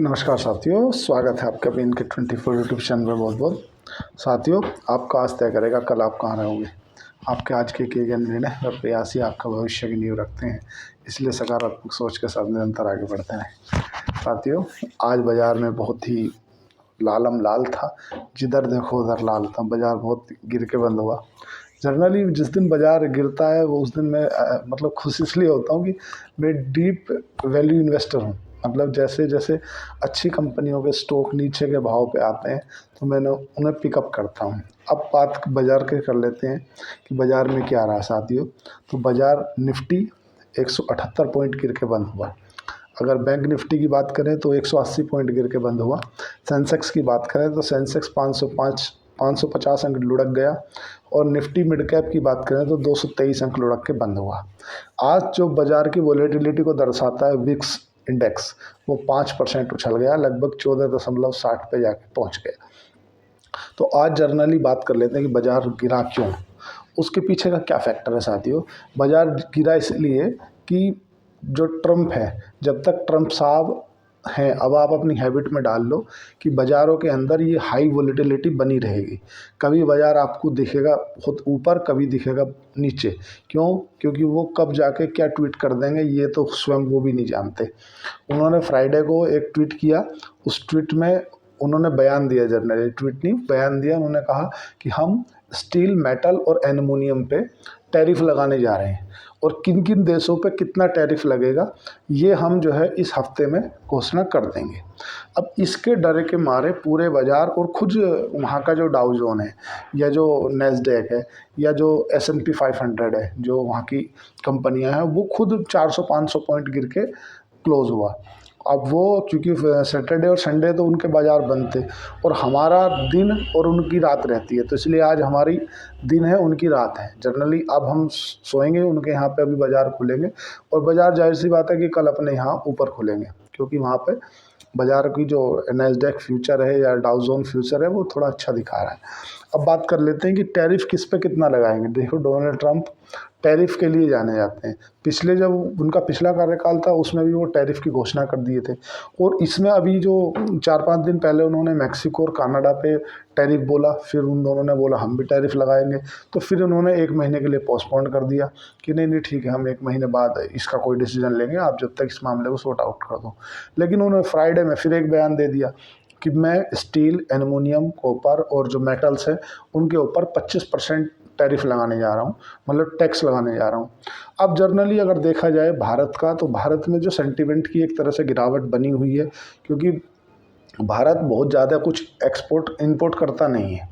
नमस्कार साथियों, स्वागत है आपका भी इनके 24 यूट्यूब चैनल में। बहुत बहुत साथियों, आपका आज तय करेगा कल आप कहाँ रहोगे। आपके आज के किए गए निर्णय व प्रयास ही आपका भविष्य की नींव रखते हैं, इसलिए सकारात्मक सोच के साथ निरंतर आगे बढ़ते हैं। साथियों, आज बाज़ार में बहुत ही लालम लाल था, जिधर देखो उधर लाल था। बाज़ार बहुत गिर के बंद हुआ। जनरली जिस दिन बाज़ार गिरता है वो उस दिन मैं मतलब खुश इसलिए होता हूँ कि मैं डीप वैल्यू इन्वेस्टर हूँ। मतलब जैसे जैसे अच्छी कंपनियों के स्टॉक नीचे के भाव पे आते हैं तो मैंने उन्हें पिकअप करता हूँ। अब बात बाज़ार के कर लेते हैं कि बाज़ार में क्या रहा साथियों। तो बाज़ार निफ्टी 178 पॉइंट गिर के बंद हुआ। अगर बैंक निफ्टी की बात करें तो 180 पॉइंट गिर के बंद हुआ। सेंसेक्स की बात करें तो सेंसेक्स 550 अंक लुढ़क गया। और निफ्टी मिड कैप की बात करें तो 223 अंक लुढ़क के बंद हुआ। आज जो बाज़ार की वॉलेटिलिटी को दर्शाता है विक्स इंडेक्स, वो 5% उछल गया, लगभग 14.60 पे जाके पहुंच गया। तो आज जर्नली बात कर लेते हैं कि बाज़ार गिरा क्यों, उसके पीछे का क्या फैक्टर है साथियों। बाज़ार गिरा इसलिए कि जो ट्रम्प है, जब तक ट्रम्प साहब हैं, अब आप अपनी हैबिट में डाल लो कि बाज़ारों के अंदर ये हाई वॉलेटिलिटी बनी रहेगी। कभी बाज़ार आपको दिखेगा बहुत ऊपर, कभी दिखेगा नीचे। क्यों? क्योंकि वो कब जाके क्या ट्वीट कर देंगे ये तो स्वयं वो भी नहीं जानते। उन्होंने फ्राइडे को एक ट्वीट किया, उस ट्वीट में उन्होंने बयान दिया, जर्नली ट्वीट नहीं बयान दिया। उन्होंने कहा कि हम स्टील, मेटल और एल्युमिनियम पे टैरिफ लगाने जा रहे हैं और किन किन देशों पे कितना टैरिफ लगेगा ये हम जो है इस हफ्ते में घोषणा कर देंगे। अब इसके डर के मारे पूरे बाज़ार और खुद वहाँ का जो डाउ जोन है या जो नैस्डैक है या जो S&P 500 है, जो वहाँ की कंपनियां हैं, वो खुद 400-500 पॉइंट गिर के क्लोज हुआ। अब वो क्योंकि सैटरडे और संडे तो उनके बाज़ार बंद थे और हमारा दिन और उनकी रात रहती है, तो इसलिए आज हमारी दिन है, उनकी रात है। जनरली अब हम सोएंगे, उनके यहाँ पे अभी बाज़ार खुलेंगे और बाज़ार जाहिर सी बात है कि कल अपने यहाँ ऊपर खुलेंगे, क्योंकि वहाँ पे बाज़ार की जो नैस्डैक फ्यूचर है या डाउ जोन फ्यूचर है वो थोड़ा अच्छा दिखा रहा है। अब बात कर लेते हैं कि टैरिफ किस पे कितना लगाएंगे। देखो, डोनाल्ड ट्रंप टैरिफ के लिए जाने जाते हैं। पिछले जब उनका पिछला कार्यकाल था उसमें भी वो टैरिफ की घोषणा कर दिए थे और इसमें अभी जो 4-5 दिन पहले उन्होंने मैक्सिको और कनाडा पे टैरिफ बोला, फिर उन दोनों ने बोला हम भी टैरिफ लगाएंगे, तो फिर उन्होंने 1 महीने के लिए पोस्टपोन कर दिया कि नहीं नहीं ठीक है, हम 1 महीने बाद इसका कोई डिसीजन लेंगे, आप जब तक इस मामले को सॉर्ट आउट कर दो। लेकिन उन्होंने फ्राइडे में फिर एक बयान दे दिया कि मैं स्टील, एल्युमिनियम, कॉपर और जो मेटल्स है उनके ऊपर 25% टैरिफ लगाने जा रहा हूँ, मतलब टैक्स लगाने जा रहा हूँ। अब जर्नली अगर देखा जाए भारत का, तो भारत में जो सेंटीमेंट की एक तरह से गिरावट बनी हुई है, क्योंकि भारत बहुत ज़्यादा कुछ एक्सपोर्ट इंपोर्ट करता नहीं है।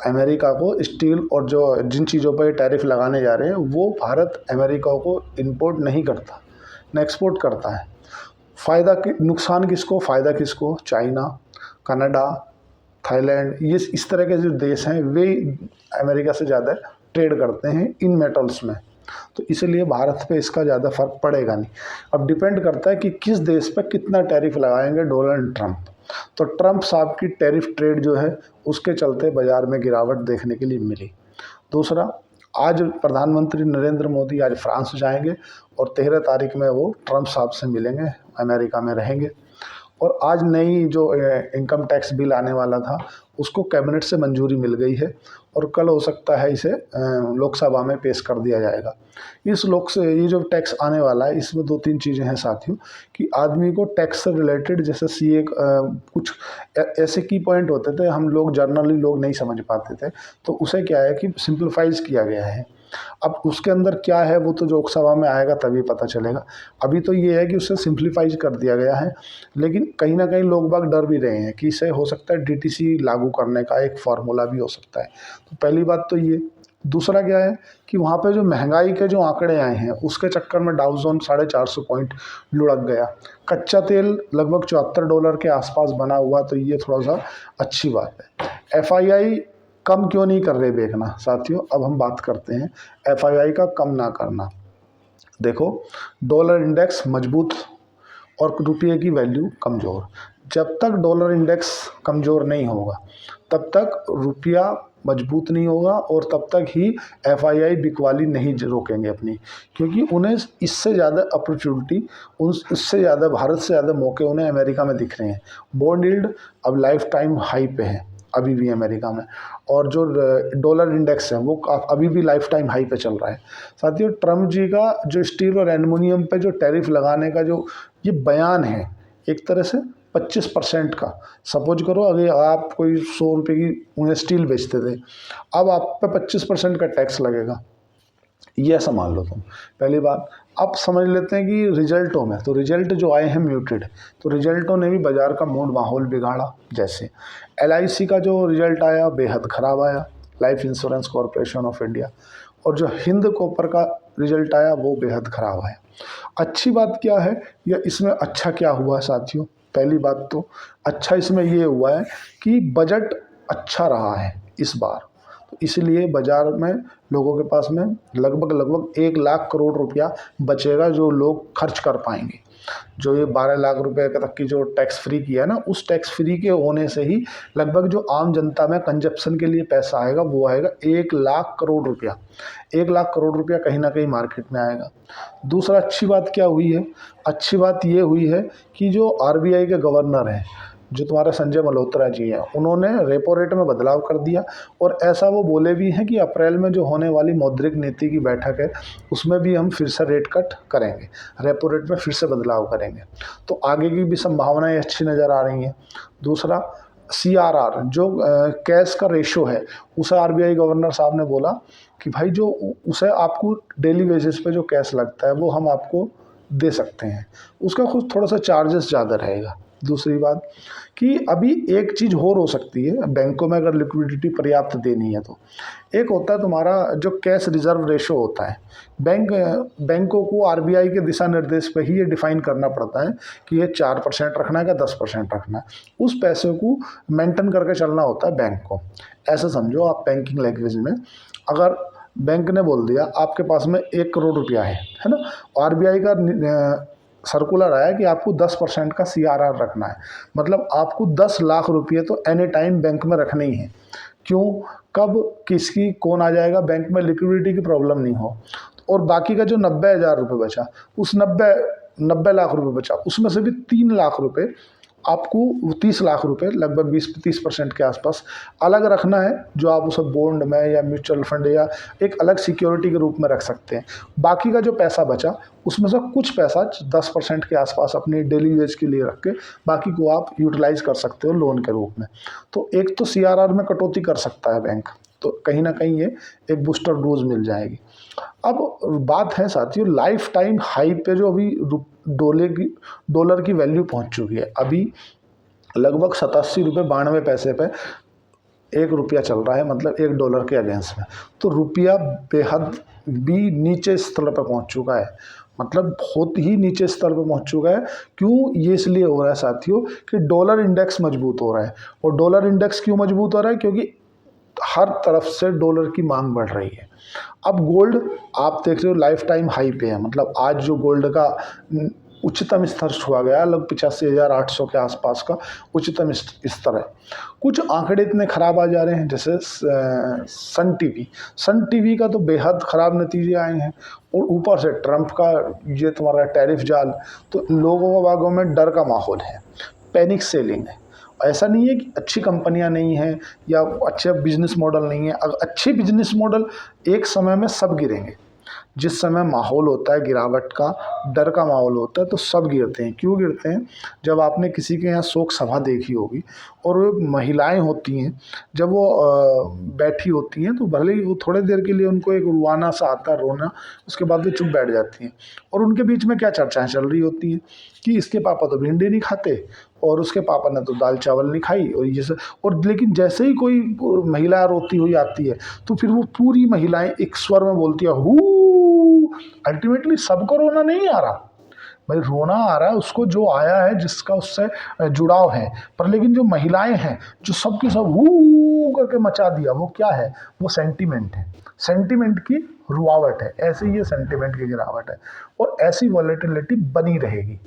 अमेरिका को स्टील और जो जिन चीज़ों पर टैरिफ लगाने जा रहे हैं वो भारत अमेरिका को इंपोर्ट नहीं करता, न एक्सपोर्ट करता है। फ़ायदा नुकसान किसको, फ़ायदा किसको? चाइना, कनाडा, थाईलैंड, ये इस तरह के जो देश हैं वे अमेरिका से ज़्यादा ट्रेड करते हैं इन मेटल्स में, तो इसलिए भारत पे इसका ज़्यादा फर्क पड़ेगा नहीं। अब डिपेंड करता है कि किस देश पे कितना टैरिफ लगाएंगे डोनाल्ड ट्रंप। तो ट्रंप साहब की टैरिफ ट्रेड जो है उसके चलते बाज़ार में गिरावट देखने के लिए मिली। दूसरा, आज प्रधानमंत्री नरेंद्र मोदी आज फ्रांस जाएंगे और 13 तारीख में वो ट्रंप साहब से मिलेंगे, अमेरिका में रहेंगे। और आज नई जो इनकम टैक्स बिल आने वाला था उसको कैबिनेट से मंजूरी मिल गई है और कल हो सकता है इसे लोकसभा में पेश कर दिया जाएगा। ये जो टैक्स आने वाला है इसमें 2-3 चीज़ें हैं साथियों, कि आदमी को टैक्स से रिलेटेड जैसे सीए कुछ ऐसे की पॉइंट होते थे, हम लोग जनरली लोग नहीं समझ पाते थे, तो उसे क्या है कि सिंप्लीफाइज किया गया है। अब उसके अंदर क्या है वो तो लोकसभा में आएगा तभी पता चलेगा। अभी तो ये है कि उसे सिंप्लीफाइज कर दिया गया है, लेकिन कहीं ना कहीं लोग बाग डर भी रहे हैं कि इसे हो सकता है डीटीसी लागू करने का एक फार्मूला भी हो सकता है। तो पहली बात तो ये। दूसरा क्या है कि वहाँ पे जो महंगाई के जो आंकड़े आए हैं उसके चक्कर में डाउ जोन 450 पॉइंट लुढ़क गया। कच्चा तेल लगभग $74 के आसपास बना हुआ, तो ये थोड़ा सा अच्छी बात है। एफआईआई कम क्यों नहीं कर रहे देखना साथियों। अब हम बात करते हैं एफआईआई का कम ना करना। देखो, डॉलर इंडेक्स मजबूत और रुपये की वैल्यू कमज़ोर। जब तक डॉलर इंडेक्स कमज़ोर नहीं होगा तब तक रुपया मजबूत नहीं होगा और तब तक ही एफआईआई बिकवाली नहीं रोकेंगे अपनी, क्योंकि उन्हें इससे ज़्यादा अपॉर्चुनिटी, उससे ज़्यादा, भारत से ज़्यादा मौके उन्हें अमेरिका में दिख रहे हैं। बॉन्ड यील्ड अब लाइफ टाइम हाई पे है अभी भी अमेरिका में, और जो डॉलर इंडेक्स है वो अभी भी लाइफ टाइम हाई पे चल रहा है। साथियों, ट्रम्प जी का जो स्टील और एल्युमिनियम पे जो टैरिफ लगाने का जो ये बयान है, एक तरह से 25% का, सपोज करो अगर आप कोई 100 रुपये की उन्हें स्टील बेचते थे, अब आप पे 25% का टैक्स लगेगा, ये ऐसा मान लो तुम। पहली बात, अब समझ लेते हैं कि रिजल्टों में, तो रिजल्ट जो आए हैं म्यूटेड, तो रिजल्टों ने भी बाज़ार का मूड माहौल बिगाड़ा। जैसे एलआईसी का जो रिजल्ट आया बेहद ख़राब आया, life insurance corporation of India, और जो हिंद कॉपर का रिजल्ट आया वो बेहद ख़राब आया। अच्छी बात क्या है या इसमें अच्छा क्या हुआ है साथियों? पहली बात तो अच्छा इसमें ये हुआ है कि बजट अच्छा रहा है इस बार, तो इसलिए बाज़ार में लोगों के पास में लगभग 1 लाख करोड़ रुपया बचेगा जो लोग खर्च कर पाएंगे। जो ये 12 लाख रुपए तक की जो टैक्स फ्री किया है ना, उस टैक्स फ्री के होने से ही लगभग जो आम जनता में कंजप्शन के लिए पैसा आएगा वो आएगा 1 लाख करोड़ रुपया। 1 लाख करोड़ रुपया कहीं ना कहीं मार्केट में आएगा। दूसरा अच्छी बात क्या हुई है? अच्छी बात ये हुई है कि जो आरबीआई के गवर्नर हैं, जो तुम्हारे संजय मल्होत्रा जी हैं, उन्होंने रेपो रेट में बदलाव कर दिया, और ऐसा वो बोले भी हैं कि अप्रैल में जो होने वाली मौद्रिक नीति की बैठक है उसमें भी हम फिर से रेट कट करेंगे, रेपो रेट में फिर से बदलाव करेंगे। तो आगे की भी संभावनाएं अच्छी नज़र आ रही हैं। दूसरा, सीआरआर जो कैश का रेशो है, उसे आरबीआई गवर्नर साहब ने बोला कि भाई जो उसे आपको डेली बेसिस पे जो कैश लगता है वो हम आपको दे सकते हैं, उसका खुद थोड़ा सा चार्जेस ज़्यादा रहेगा। दूसरी बात कि अभी एक चीज़ और हो सकती है बैंकों में, अगर लिक्विडिटी पर्याप्त देनी है तो एक होता है तुम्हारा जो कैश रिजर्व रेशो होता है। बैंकों को आरबीआई के दिशा निर्देश पे ही ये डिफाइन करना पड़ता है कि ये 4% रखना है या 10% रखना है। उस पैसे को मेंटेन करके चलना होता है बैंक को। ऐसा समझो आप बैंकिंग लैंग्वेज में, अगर बैंक ने बोल दिया आपके पास में 1 करोड़ रुपया है ना, आरबीआई का सर्कुलर आया कि आपको 10% का सीआरआर रखना है, मतलब आपको 10 लाख रुपये तो एनी टाइम बैंक में रखने ही हैं। क्यों? कब किसकी कौन आ जाएगा बैंक में, लिक्विडिटी की प्रॉब्लम नहीं हो। और बाकी का जो 90,000 रुपये बचा, उस 90 लाख रुपये बचा, उसमें से भी 3 लाख रुपये आपको 30 लाख रुपए लगभग 20-30% के आसपास अलग रखना है, जो आप उसे बॉन्ड में या म्यूचुअल फंड या एक अलग सिक्योरिटी के रूप में रख सकते हैं। बाकी का जो पैसा बचा उसमें से कुछ पैसा 10% के आसपास अपनी डेली यूज के लिए रख के बाकी को आप यूटिलाइज कर सकते हो लोन के रूप में। तो एक तो सीआरआर में कटौती कर सकता है बैंक, तो कहीं ना कहीं ये एक बूस्टर डोज मिल जाएगी। अब बात है साथियों लाइफ टाइम हाई पे जो अभी डॉलर की वैल्यू पहुंच चुकी है, अभी लगभग 87 रुपये 92 पैसे पे 1 रुपया चल रहा है, मतलब $1 के अगेंस्ट में। तो रुपया बेहद भी नीचे स्तर पर पहुंच चुका है, मतलब बहुत ही नीचे स्तर पर पहुंच चुका है। क्यों? ये इसलिए हो रहा है साथियों कि डॉलर इंडेक्स मजबूत हो रहा है। और डॉलर इंडेक्स क्यों मजबूत हो रहा है? क्योंकि हर तरफ से डॉलर की मांग बढ़ रही है। अब गोल्ड आप देख रहे हो लाइफ टाइम हाई पे है, मतलब आज जो गोल्ड का उच्चतम स्तर छुआ गया, लगभग 85,800 के आसपास का उच्चतम स्तर है। कुछ आंकड़े इतने खराब आ जा रहे हैं, जैसे सन टीवी का तो बेहद ख़राब नतीजे आए हैं, और ऊपर से ट्रंप का ये तुम्हारा टैरिफ जाल, तो लोगों के बागों में डर का माहौल है, पैनिक सेलिंग है। ऐसा नहीं है कि अच्छी कंपनियां नहीं हैं या अच्छा बिजनेस मॉडल नहीं है, अगर अच्छे बिजनेस मॉडल एक समय में सब गिरेंगे। जिस समय माहौल होता है गिरावट का, डर का माहौल होता है, तो सब गिरते हैं। क्यों गिरते हैं? जब आपने किसी के यहाँ शोक सभा देखी होगी और वो महिलाएं होती हैं, जब वो बैठी होती हैं तो भले ही वो थोड़ी देर के लिए उनको एक रुआना सा आता है, रोना, उसके बाद वो चुप बैठ जाती हैं। और उनके बीच में क्या चर्चाएं चल रही होती हैं कि इसके पापा तो भिंडी नहीं खाते और उसके पापा ने तो दाल चावल नहीं खाई, और जैसे, और लेकिन जैसे ही कोई महिला रोती हुई आती है तो फिर वो पूरी महिलाएं एक स्वर में बोलती है हू। अल्टीमेटली सबको रोना नहीं आ रहा भाई, रोना आ रहा है उसको जो आया है, जिसका उससे जुड़ाव है, पर लेकिन जो महिलाएं हैं जो सबकी सब हू करके मचा दिया, वो क्या है? वो सेंटीमेंट है, सेंटीमेंट की रुआवट है। ऐसे ही ये सेंटीमेंट की गिरावट है, और ऐसी वॉलेटिलिटी बनी रहेगी,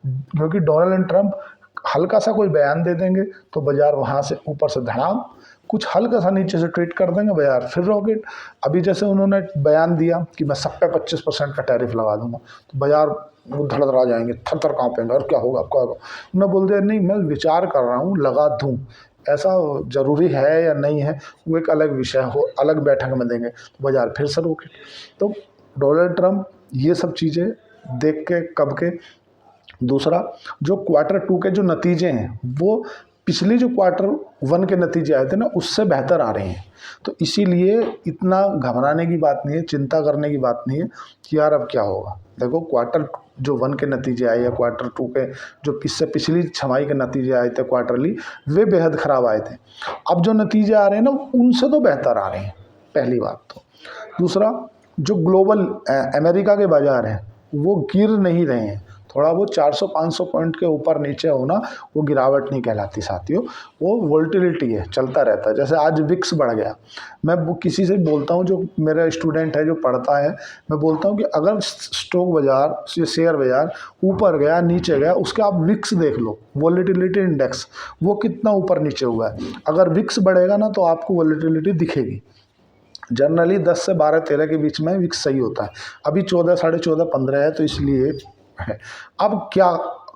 क्योंकि डोनाल्ड ट्रंप हल्का सा कोई बयान दे देंगे तो बाजार वहाँ से ऊपर से धड़ाम, कुछ हल्का सा नीचे से ट्रेड कर देंगे बाजार फिर रॉकेट। अभी जैसे उन्होंने बयान दिया कि मैं सब पे 25% का टैरिफ लगा दूंगा, तो बाजार वो धड़धड़ा जाएंगे, थर थर काँपेंगे, और क्या होगा क्या होगा। उन्होंने बोल दिया नहीं मैं विचार कर रहा हूँ, लगा दूँ, ऐसा जरूरी है या नहीं है वो एक अलग विषय हो, अलग बैठक में देंगे, तो बाजार फिर से रॉकेट। तो डोनाल्ड ट्रंप ये सब चीज़ें देख के कब के। दूसरा, जो Q2 के जो नतीजे हैं वो पिछली जो Q1 के नतीजे आए थे ना उससे बेहतर आ रहे हैं। तो इसीलिए इतना घबराने की बात नहीं है, चिंता करने की बात नहीं है कि यार अब क्या होगा। देखो Q1 के नतीजे आए या Q2 के जो इससे पिछली छमाही के नतीजे आए थे क्वार्टरली, वे बेहद ख़राब आए थे। अब जो नतीजे आ रहे हैं ना उनसे तो बेहतर आ रहे हैं, पहली बात तो। दूसरा, जो ग्लोबल अमेरिका के बाज़ार हैं वो गिर नहीं रहे हैं, थोड़ा वो 400-500 पॉइंट के ऊपर नीचे होना वो गिरावट नहीं कहलाती साथियों, वो वोल्टिलिटी है, चलता रहता है। जैसे आज विक्स बढ़ गया, मैं वो किसी से बोलता हूँ जो मेरा स्टूडेंट है जो पढ़ता है, मैं बोलता हूँ कि अगर स्टॉक बाजार शेयर बाजार ऊपर गया नीचे गया उसके आप विक्स देख लो, वोलेटिलिटी इंडेक्स वो कितना ऊपर नीचे हुआ है। अगर विक्स बढ़ेगा ना तो आपको वोलेटिलिटी दिखेगी। जनरली 10 से 12-13 के बीच में विक्स सही होता है। अभी 14, 14.5, 15 है, तो इसलिए है। अब क्या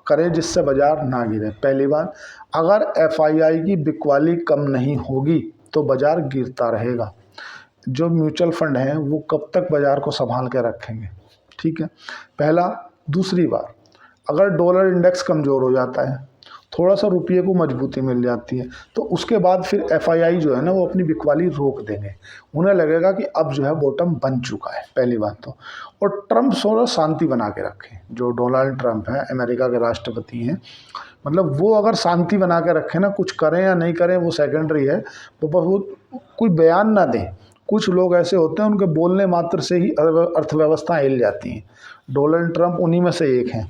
करें जिससे बाजार ना गिरे। पहली बात, अगर FII की बिकवाली कम नहीं होगी तो बाजार गिरता रहेगा। जो म्यूचुअल फंड हैं वो कब तक बाजार को संभाल के रखेंगे, ठीक है, पहला। दूसरी बात, अगर डॉलर इंडेक्स कमज़ोर हो जाता है, थोड़ा सा रुपये को मजबूती मिल जाती है, तो उसके बाद फिर FII जो है ना वो अपनी बिकवाली रोक देंगे। उन्हें लगेगा कि अब जो है बॉटम बन चुका है, पहली बात तो। और ट्रंप थोड़ा शांति बना के रखें, जो डोनाल्ड ट्रंप हैं अमेरिका के राष्ट्रपति हैं, मतलब वो अगर शांति बना के रखें ना, कुछ करें या नहीं करें वो सेकेंडरी है, वो कोई बयान ना दें। कुछ लोग ऐसे होते हैं उनके बोलने मात्र से ही अर्थव्यवस्था हिल जाती है। डोनाल्ड ट्रंप उन्हीं में से एक हैं।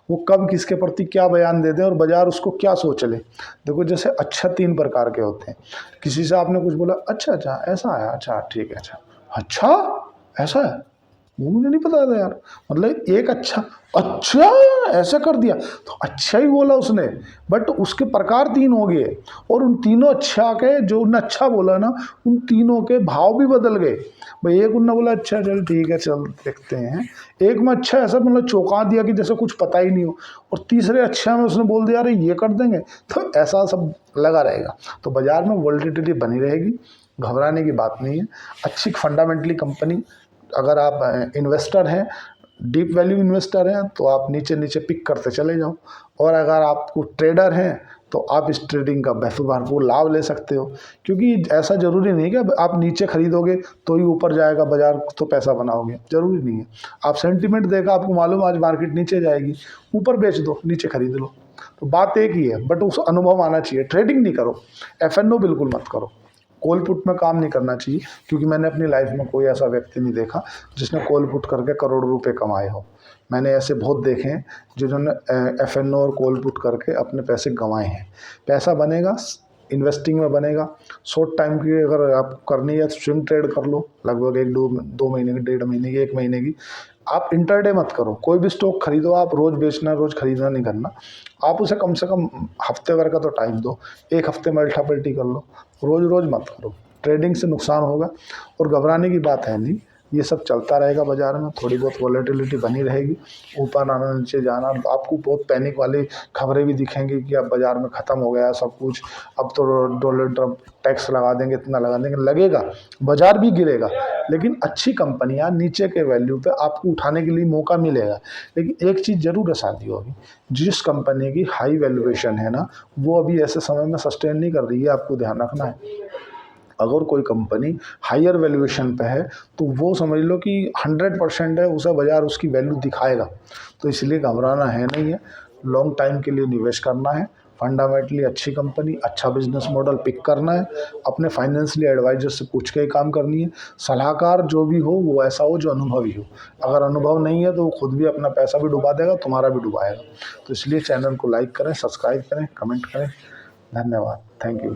वो कब किसके प्रति क्या बयान दे दें और बाजार उसको क्या सोच ले। देखो जैसे अच्छा 3 प्रकार के होते हैं। किसी से आपने कुछ बोला, अच्छा अच्छा ऐसा है, अच्छा ठीक है, अच्छा ऐसा है, वो मुझे नहीं पता था यार, मतलब एक अच्छा ऐसा कर दिया, तो अच्छा ही बोला उसने, बट उसके प्रकार 3 हो गए, और उन तीनों अच्छा के जो उन्होंने अच्छा बोला ना उन तीनों के भाव भी बदल गए। भाई एक उन्होंने बोला अच्छा चल ठीक है चल देखते हैं, एक में अच्छा ऐसा मतलब चौंका दिया कि जैसे कुछ पता ही नहीं हो, और तीसरे अच्छा में उसने बोल दिया अरे ये कर देंगे, तो ऐसा सब लगा रहेगा। तो बाजार में वोलेटिलिटी बनी रहेगी, घबराने की बात नहीं है। अच्छी फंडामेंटली कंपनी, अगर आप इन्वेस्टर हैं, डीप वैल्यू इन्वेस्टर हैं, तो आप नीचे नीचे पिक करते चले जाओ, और अगर आपको ट्रेडर हैं तो आप इस ट्रेडिंग का भरपूर लाभ ले सकते हो। क्योंकि ऐसा ज़रूरी नहीं है कि आप नीचे खरीदोगे तो ही ऊपर जाएगा बाजार तो पैसा बनाओगे, ज़रूरी नहीं है। आप सेंटीमेंट देखा, आपको मालूम आज मार्केट नीचे जाएगी, ऊपर बेच दो, नीचे खरीद लो, तो बात एक ही है, बट उस अनुभव आना चाहिए। ट्रेडिंग नहीं करो, FNO बिल्कुल मत करो, कॉल पुट में काम नहीं करना चाहिए, क्योंकि मैंने अपनी लाइफ में कोई ऐसा व्यक्ति नहीं देखा जिसने कॉल पुट करके करोड़ों रुपए कमाए हो। मैंने ऐसे बहुत देखे हैं जिन्होंने FNO और कॉल पुट करके अपने पैसे गंवाए हैं। पैसा बनेगा, इन्वेस्टिंग में बनेगा। शॉर्ट टाइम की अगर आप करनी है तो स्विंग ट्रेड कर लो, लगभग 1-2 महीने की, 1.5 महीने की, 1 महीने की। आप इंटरडे मत करो, कोई भी स्टॉक खरीदो आप रोज़ बेचना रोज़ खरीदना नहीं करना, आप उसे कम से कम हफ्ते भर का तो टाइम दो, 1 हफ्ते में उल्टा पलटी कर लो, रोज़ रोज़ मत करो। ट्रेडिंग से नुकसान होगा, और घबराने की बात है नहीं, ये सब चलता रहेगा बाजार में, थोड़ी बहुत वॉलेटिलिटी बनी रहेगी, ऊपर आना नीचे जाना। आपको बहुत पैनिक वाली खबरें भी दिखेंगी कि अब बाजार में ख़त्म हो गया सब कुछ, अब तो डोनाल्ड ट्रंप टैक्स लगा देंगे, इतना लगा देंगे, लगेगा, बाजार भी गिरेगा, लेकिन अच्छी कंपनियां नीचे के वैल्यू पे आपको उठाने के लिए मौका मिलेगा। लेकिन एक चीज़ ज़रूर है साथियों, अभी जिस कंपनी की हाई वैल्यूएशन है ना वो अभी ऐसे समय में सस्टेन नहीं कर रही है, आपको ध्यान रखना है। अगर कोई कंपनी हायर वैल्यूएशन पे है तो वो समझ लो कि 100% है, उसे बाजार उसकी वैल्यू दिखाएगा। तो इसलिए घबराना है नहीं है, लॉन्ग टाइम के लिए निवेश करना है, फंडामेंटली अच्छी कंपनी, अच्छा बिजनेस मॉडल पिक करना है, अपने फाइनेंशियली एडवाइजर से पूछ के ही काम करनी है। सलाहकार जो भी हो वो ऐसा हो जो अनुभवी हो, अगर अनुभव नहीं है तो वो खुद भी अपना पैसा भी डुबा देगा, तुम्हारा भी डुबाएगा। तो इसलिए चैनल को लाइक करें, सब्सक्राइब करें, कमेंट करें। धन्यवाद, थैंक यू।